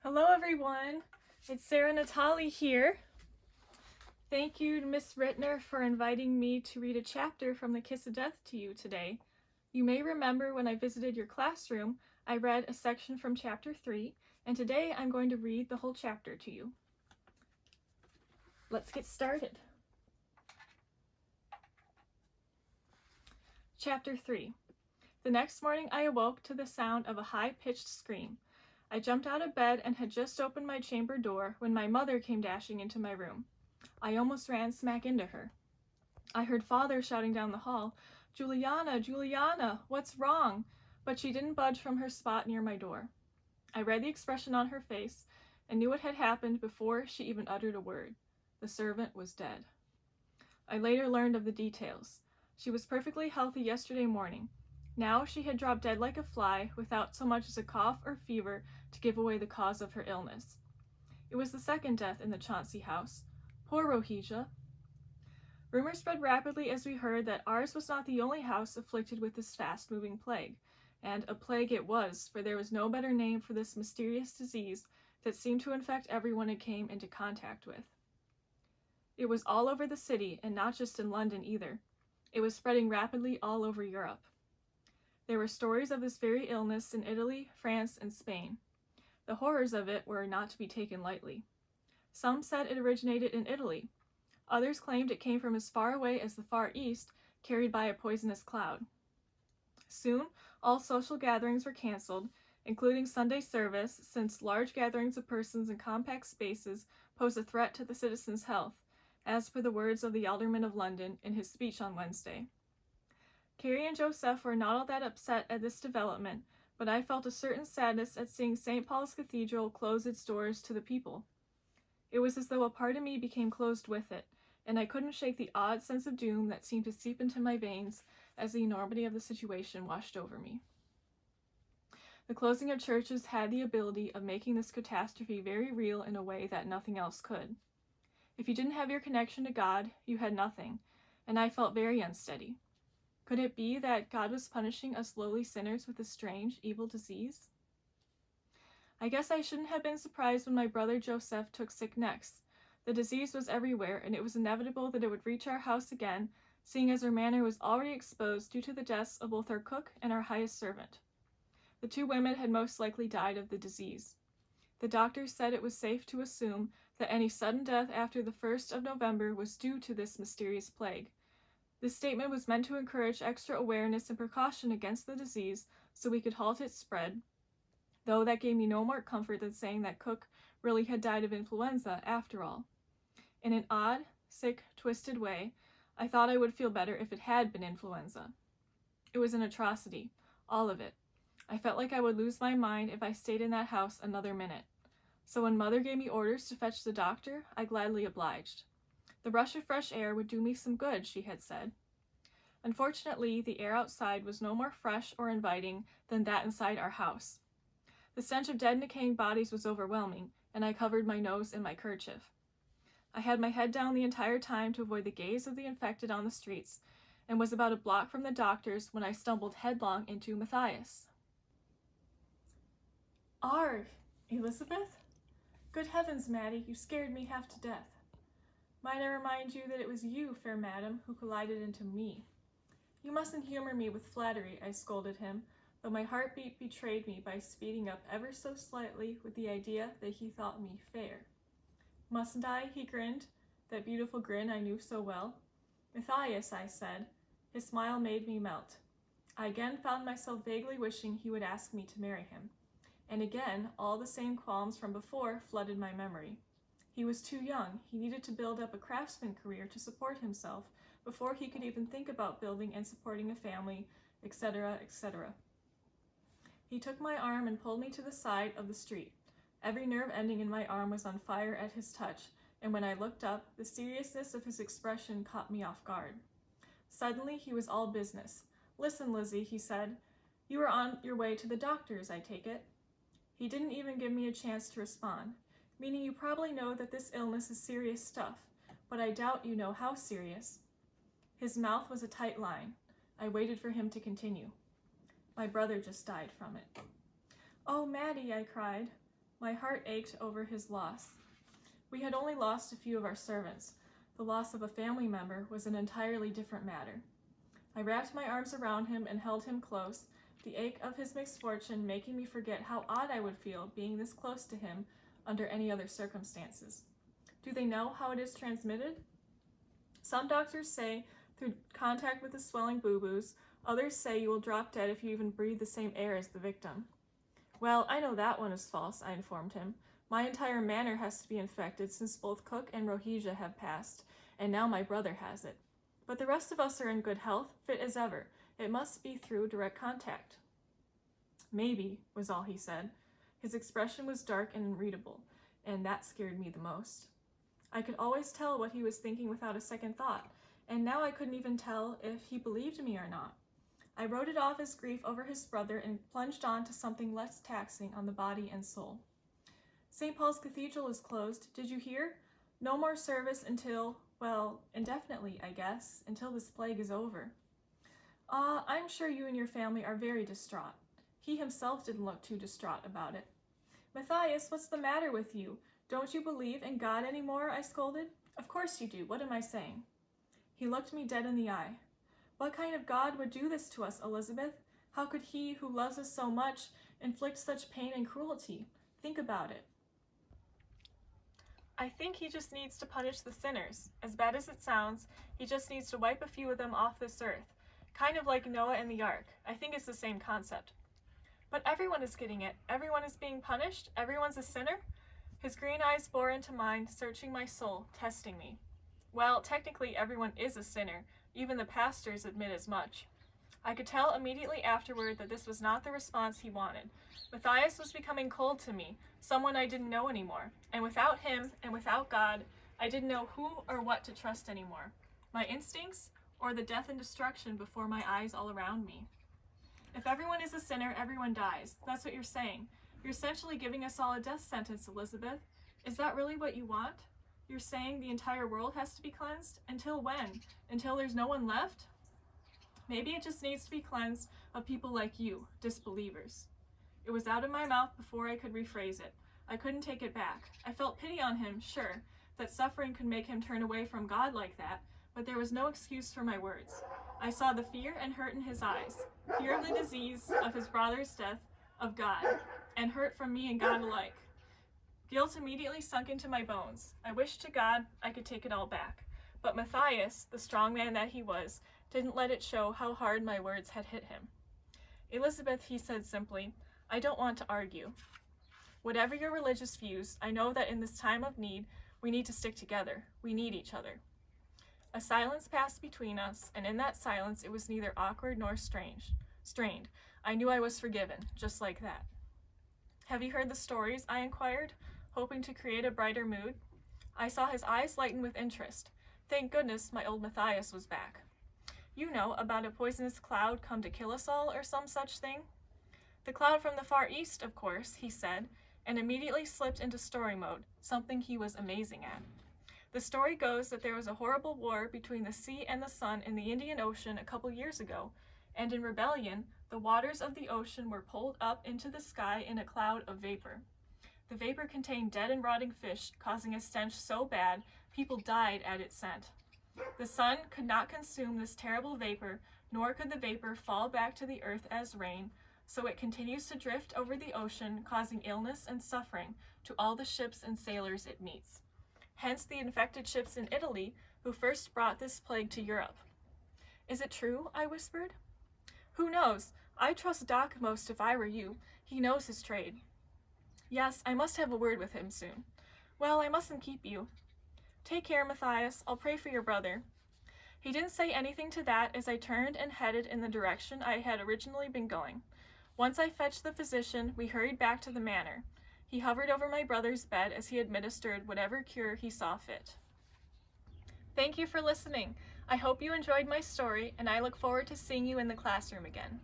Hello everyone, it's Sarah Natale here. Thank you to Miss Rittner for inviting me to read a chapter from The Kiss of Death to you today. You may remember when I visited your classroom, I read a section from chapter 3, and today I'm going to read the whole chapter to you. Let's get started. Chapter 3. The next morning I awoke to the sound of a high-pitched scream. I jumped out of bed and had just opened my chamber door when my mother came dashing into my room. I almost ran smack into her. I heard Father shouting down the hall, "Juliana, Juliana, what's wrong?" But she didn't budge from her spot near my door. I read the expression on her face and knew what had happened before she even uttered a word. The servant was dead. I later learned of the details. She was perfectly healthy yesterday morning. Now she had dropped dead like a fly, without so much as a cough or fever to give away the cause of her illness. It was the second death in the Chauncey house. Poor Rohijah. Rumors spread rapidly as we heard that ours was not the only house afflicted with this fast-moving plague, and a plague it was, for there was no better name for this mysterious disease that seemed to infect everyone it came into contact with. It was all over the city, and not just in London either. It was spreading rapidly all over Europe. There were stories of this very illness in Italy, France, and Spain. The horrors of it were not to be taken lightly. Some said it originated in Italy. Others claimed it came from as far away as the Far East, carried by a poisonous cloud. Soon, all social gatherings were canceled, including Sunday service, since large gatherings of persons in compact spaces pose a threat to the citizens' health, as per the words of the Alderman of London in his speech on Wednesday. Carrie and Joseph were not all that upset at this development, but I felt a certain sadness at seeing St. Paul's Cathedral close its doors to the people. It was as though a part of me became closed with it, and I couldn't shake the odd sense of doom that seemed to seep into my veins as the enormity of the situation washed over me. The closing of churches had the ability of making this catastrophe very real in a way that nothing else could. If you didn't have your connection to God, you had nothing, and I felt very unsteady. Could it be that God was punishing us lowly sinners with a strange, evil disease? I guess I shouldn't have been surprised when my brother Joseph took sick next. The disease was everywhere, and it was inevitable that it would reach our house again, seeing as our manor was already exposed due to the deaths of both our cook and our highest servant. The two women had most likely died of the disease. The doctors said it was safe to assume that any sudden death after the 1st of November was due to this mysterious plague. This statement was meant to encourage extra awareness and precaution against the disease so we could halt its spread, though that gave me no more comfort than saying that Cook really had died of influenza after all. In an odd, sick, twisted way, I thought I would feel better if it had been influenza. It was an atrocity, all of it. I felt like I would lose my mind if I stayed in that house another minute. So when Mother gave me orders to fetch the doctor, I gladly obliged. The rush of fresh air would do me some good, she had said. Unfortunately, the air outside was no more fresh or inviting than that inside our house. The stench of dead and decaying bodies was overwhelming, and I covered my nose in my kerchief. I had my head down the entire time to avoid the gaze of the infected on the streets, and was about a block from the doctor's when I stumbled headlong into Matthias. "Arg, Elizabeth? Good heavens, Maddie, you scared me half to death. Might I remind you that it was you, fair madam, who collided into me. You mustn't humor me with flattery," I scolded him, though my heartbeat betrayed me by speeding up ever so slightly with the idea that he thought me fair. "Mustn't I?" he grinned, that beautiful grin I knew so well. "Matthias," I said. His smile made me melt. I again found myself vaguely wishing he would ask me to marry him. And again, all the same qualms from before flooded my memory. He was too young. He needed to build up a craftsman career to support himself before he could even think about building and supporting a family, etc., etc. He took my arm and pulled me to the side of the street. Every nerve ending in my arm was on fire at his touch, and when I looked up, the seriousness of his expression caught me off guard. Suddenly, he was all business. "Listen, Lizzie," he said. "You are on your way to the doctor's, I take it?" He didn't even give me a chance to respond. "Meaning you probably know that this illness is serious stuff, but I doubt you know how serious." His mouth was a tight line. I waited for him to continue. "My brother just died from it." "Oh, Maddie," I cried. My heart ached over his loss. We had only lost a few of our servants. The loss of a family member was an entirely different matter. I wrapped my arms around him and held him close, the ache of his misfortune making me forget how odd I would feel being this close to him under any other circumstances. Do they know how it is transmitted? Some doctors say through contact with the swelling boo-boos. Others say you will drop dead if you even breathe the same air as the victim. Well, I know that one is false, I informed him. My entire manor has to be infected since both Cook and Rohija have passed, and now my brother has it. But the rest of us are in good health, fit as ever. It must be through direct contact. Maybe, was all he said. His expression was dark and unreadable, and that scared me the most. I could always tell what he was thinking without a second thought, and now I couldn't even tell if he believed me or not. I wrote it off as grief over his brother and plunged on to something less taxing on the body and soul. St. Paul's Cathedral is closed, did you hear? No more service until, well, indefinitely, I guess, until this plague is over. I'm sure you and your family are very distraught. He himself didn't look too distraught about it. Matthias, what's the matter with you? Don't you believe in God anymore? I scolded. Of course you do. What am I saying? He looked me dead in the eye. What kind of God would do this to us, Elizabeth? How could he who loves us so much inflict such pain and cruelty? Think about it. I think he just needs to punish the sinners. As bad as it sounds, he just needs to wipe a few of them off this earth. Kind of like Noah and the ark. I think it's the same concept. But everyone is getting it. Everyone is being punished. Everyone's a sinner. His green eyes bore into mine, searching my soul, testing me. Well, technically everyone is a sinner. Even the pastors admit as much. I could tell immediately afterward that this was not the response he wanted. Matthias was becoming cold to me, someone I didn't know anymore. And without him, and without God, I didn't know who or what to trust anymore. My instincts, or the death and destruction before my eyes all around me. If everyone is a sinner, everyone dies. That's what you're saying. You're essentially giving us all a death sentence, Elizabeth. Is that really what you want? You're saying the entire world has to be cleansed? Until when? Until there's no one left? Maybe it just needs to be cleansed of people like you, disbelievers. It was out of my mouth before I could rephrase it. I couldn't take it back. I felt pity on him, sure, that suffering could make him turn away from God like that, but there was no excuse for my words. I saw the fear and hurt in his eyes, fear of the disease, of his brother's death, of God, and hurt from me and God alike. Guilt immediately sunk into my bones. I wished to God I could take it all back. But Matthias, the strong man that he was, didn't let it show how hard my words had hit him. Elizabeth, he said simply, I don't want to argue. Whatever your religious views, I know that in this time of need, we need to stick together. We need each other. A silence passed between us, and in that silence it was neither awkward nor strained. I knew I was forgiven, just like that. Have you heard the stories? I inquired, hoping to create a brighter mood. I saw his eyes lighten with interest. Thank goodness my old Matthias was back. You know, about a poisonous cloud come to kill us all, or some such thing? The cloud from the Far East, of course, he said, and immediately slipped into story mode, something he was amazing at. The story goes that there was a horrible war between the sea and the sun in the Indian Ocean a couple years ago, and in rebellion, the waters of the ocean were pulled up into the sky in a cloud of vapor. The vapor contained dead and rotting fish, causing a stench so bad, people died at its scent. The sun could not consume this terrible vapor, nor could the vapor fall back to the earth as rain, so it continues to drift over the ocean, causing illness and suffering to all the ships and sailors it meets. Hence the infected ships in Italy, who first brought this plague to Europe. Is it true? I whispered. Who knows? I'd trust Doc most if I were you. He knows his trade. Yes, I must have a word with him soon. Well, I mustn't keep you. Take care, Matthias. I'll pray for your brother. He didn't say anything to that as I turned and headed in the direction I had originally been going. Once I fetched the physician, we hurried back to the manor. He hovered over my brother's bed as he administered whatever cure he saw fit. Thank you for listening. I hope you enjoyed my story, and I look forward to seeing you in the classroom again.